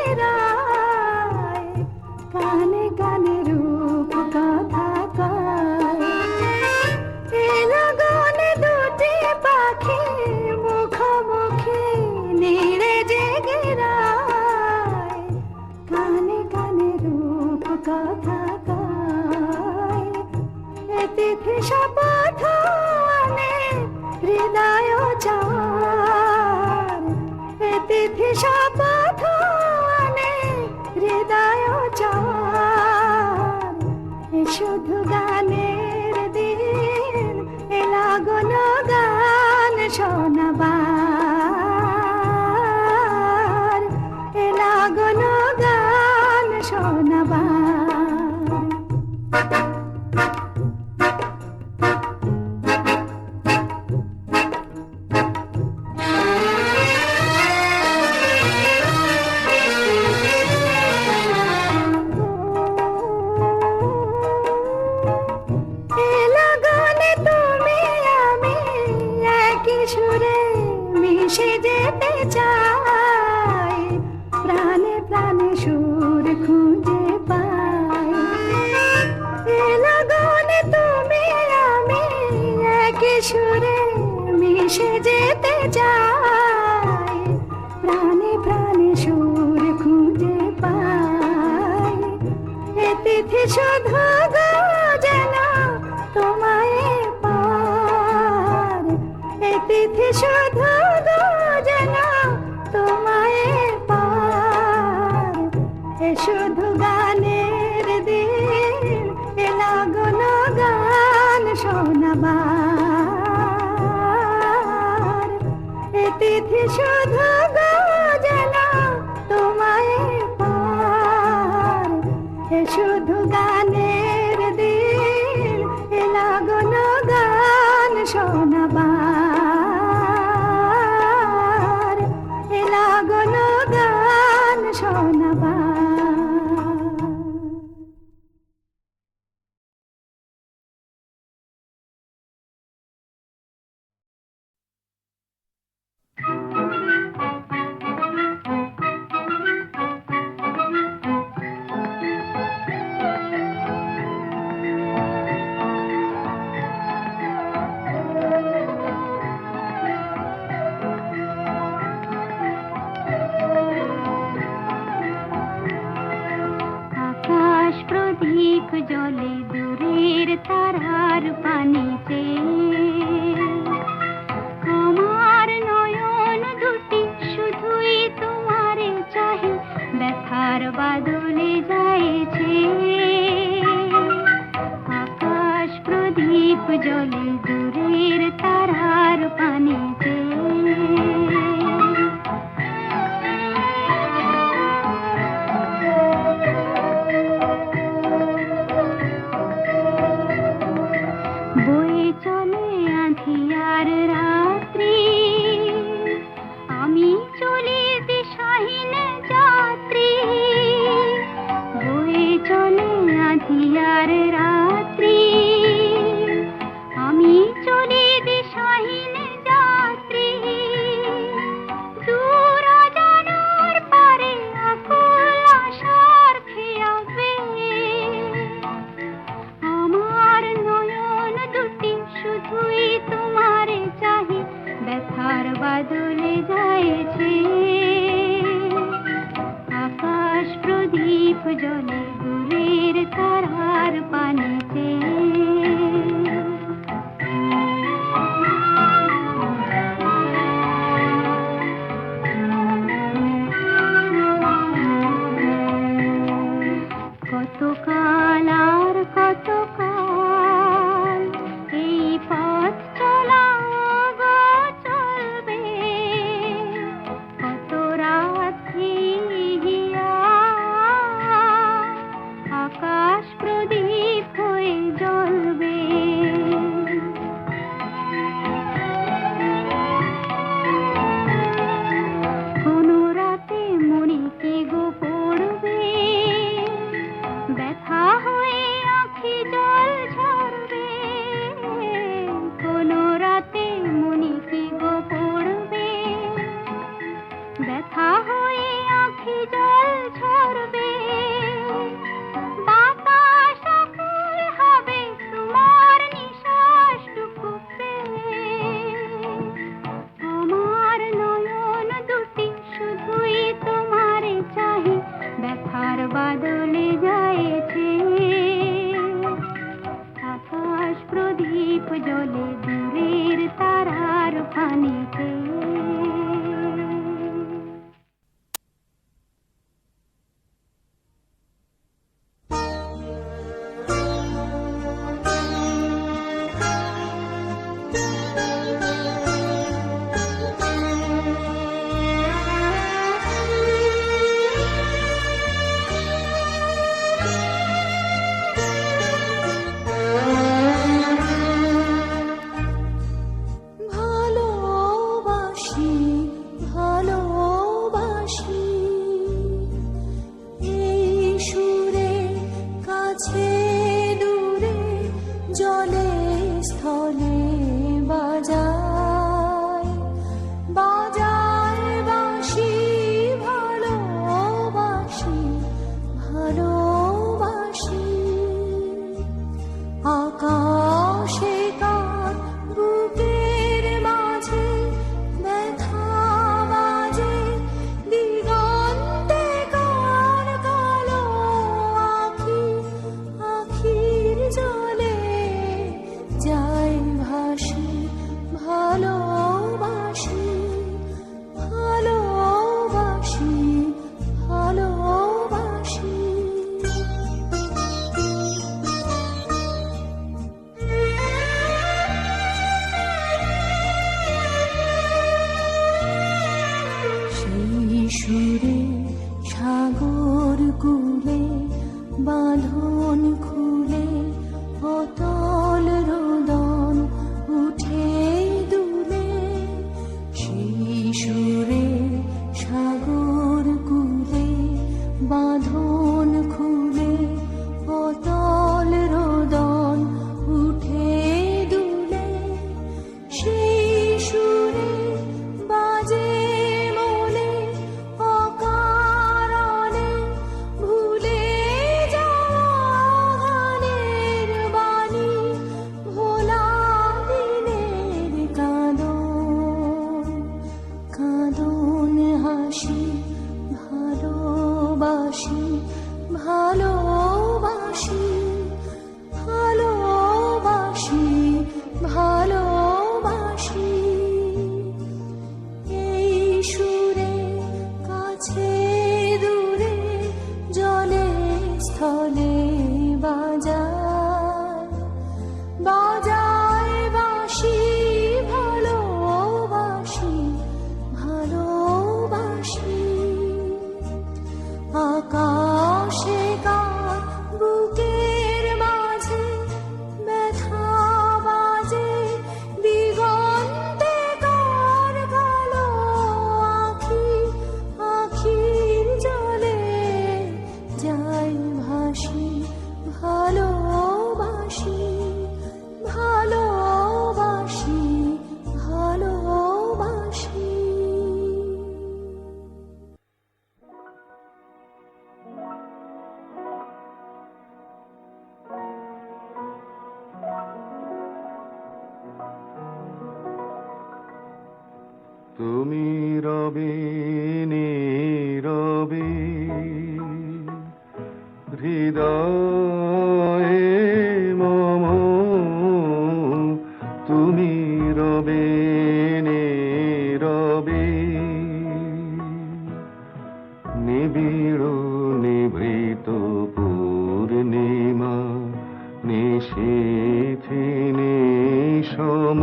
ঘেরায়, কানে কানে রূপ কথা কয়। এ লগনে দুটি পাখি মুখোমুখি নীড়ে জেগে রায়, কানে কানে রূপ কথা কয়। এ তিথি শপথ আনে হৃদয় চার, এ তিথি শপথ আনে হৃদয় চার। এ শুধু গানের দিন, এ লাগন গান শোনাবার, এ লাগন গান শোনাবার। সুরে মিশে যেতে চাই, প্রাণে প্রাণে সুর খুঁজে পাই। এ লগনে তুমি আমি একই সুরে মিশে যেতে চাই, প্রাণে প্রাণে সুর খুঁজে পাই। এ তিথি শুধু গো যেন তোমায় পার, এ তিথি শুধু গো যেন তোমায় পার। এ শুধু গানের দিন, এ লাগন গান শোনাবার। এ তিথি শুধু গো যেন তোমায় পার, এ শুধু গানের দিন, এ লাগন গান শোনাবার, এ লাগন গান শোনাবার। প্রদীপ জলে দূরের তারার পানিতে, আমার নয়ন দুটি শুধুই তোমারে চাহে, ব্যথার বাদলে যাইছে। আকাশ প্রদীপ জলে দূরের তারার পানিতে। বয়ে চলে আঁধিয়ার রাত্রি, আমি চলি দিশাহীন যাত্রী। বয়ে চলে আঁধিয়ার রাত্রি, আমি চলি দিশাহীন যাত্রী। দূর অজানার পারে আকুল আশার খেয়াবে, আমার নয়ন দুটি শুধুই তোমারে চাহে, ব্যথার বাদলে যাইছে। আকাশ প্রদীপ জলে দূরের তারার পানিতে। কতকাল আর কতকাল এই পথ চলা গো চলবে, কত রাত্রি হিয়া আকাশ প্রদীপ হয়ে ঝরবে, বাতাস আকুল হবে তোমার নিঃশ্বাসটুকুতে। আমার নয়ন দুটি শুধুই তোমারে চাহে, ব্যথার বাদলে যায়েছে। আকাশ প্রদীপ জ্বলে দূরের তারার পানিতে। ভালোবাসি ভালোবাসি এই সুরে কাছে দূরে জলে স্থলে বাজায় বাজায় বাঁশি। ভালোবাসি ভালোবাসি আকাশে কার বুকের মাঝে ব্যথা বাজে, দিগন্তে কার কালো আখি আখির জলে যায় ভাসি। ভালোবাসি ভালোবাসি ভালোবাসি। সেই সুরে সাগর কূলে বাঁধন খুলে অতল রোদন উঠে দুলে। সেই সুরে সাগর কূলে বাঁধন খুলে অতল রোদন উঠে দুলে। সেই সুরে বাজে মনে অকারণে ভুলে যাওয়া গানের বাণী, ভোলা দিনের কাঁদন কাঁদন হাসি। ভালোবাসি ভালোবাসি ভালোবাসি ভালোবাসি এই সুরে কাছে দূরে জলে স্থলে বাজায় বাজায় বাঁশি। ভালোবাসি ভালোবাসি আকাশে কার বুকের মাঝে ব্যথা বাজে, দিগন্তে কার কালো আখি আখির জলে যায় ভাসি। ভালোবাসি ভালোবাসি ভালোবাসি। তুমি রবে নীরবে হৃদয়ে মম, তুমি রবে নীরবে নিবিড় নিভৃত পূর্ণিমা নিশীথে নিশম।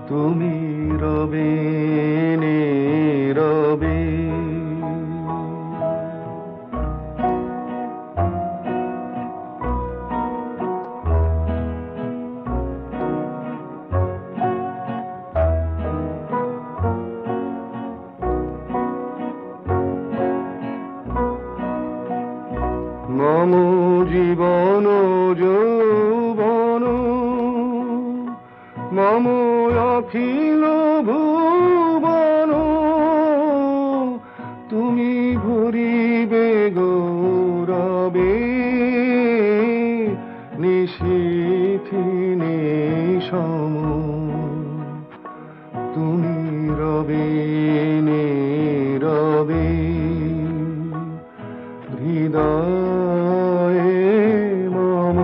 তুমি রবে নীরবে মম জীবন যৌবন মম অখিল ভুবন, তুমি তুমি ভরিবে গৌরবে নিশীথি নিশম তুমি রবে নীরবে হৃদয়ে মম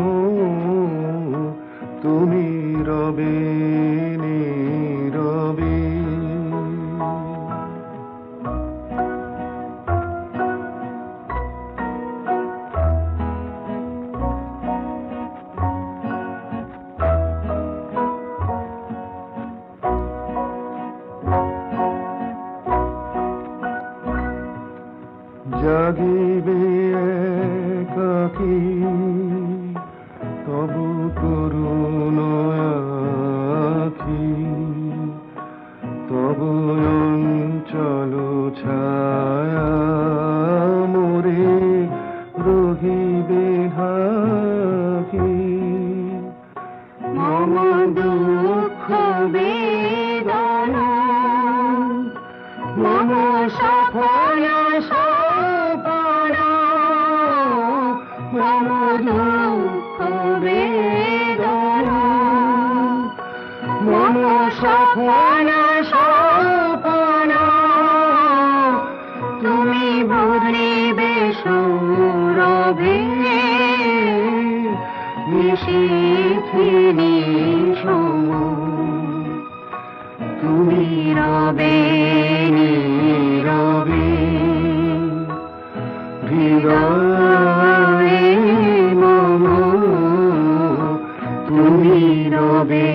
তুমি রবে নীরবে জাগিবে একাকী তবু করুণ আখি তবু অঞ্চল ছায়া মোরে রহিবে ঢাকি মম দুঃখ বেদনা মম সফল সপনা মম দুঃখ বেদনা মম সফল সপনা তুমি ভরিবে সৌরভে নিশীথি নিশম তুমি রবে নীরবে হৃদয়ে মম তুমি রবে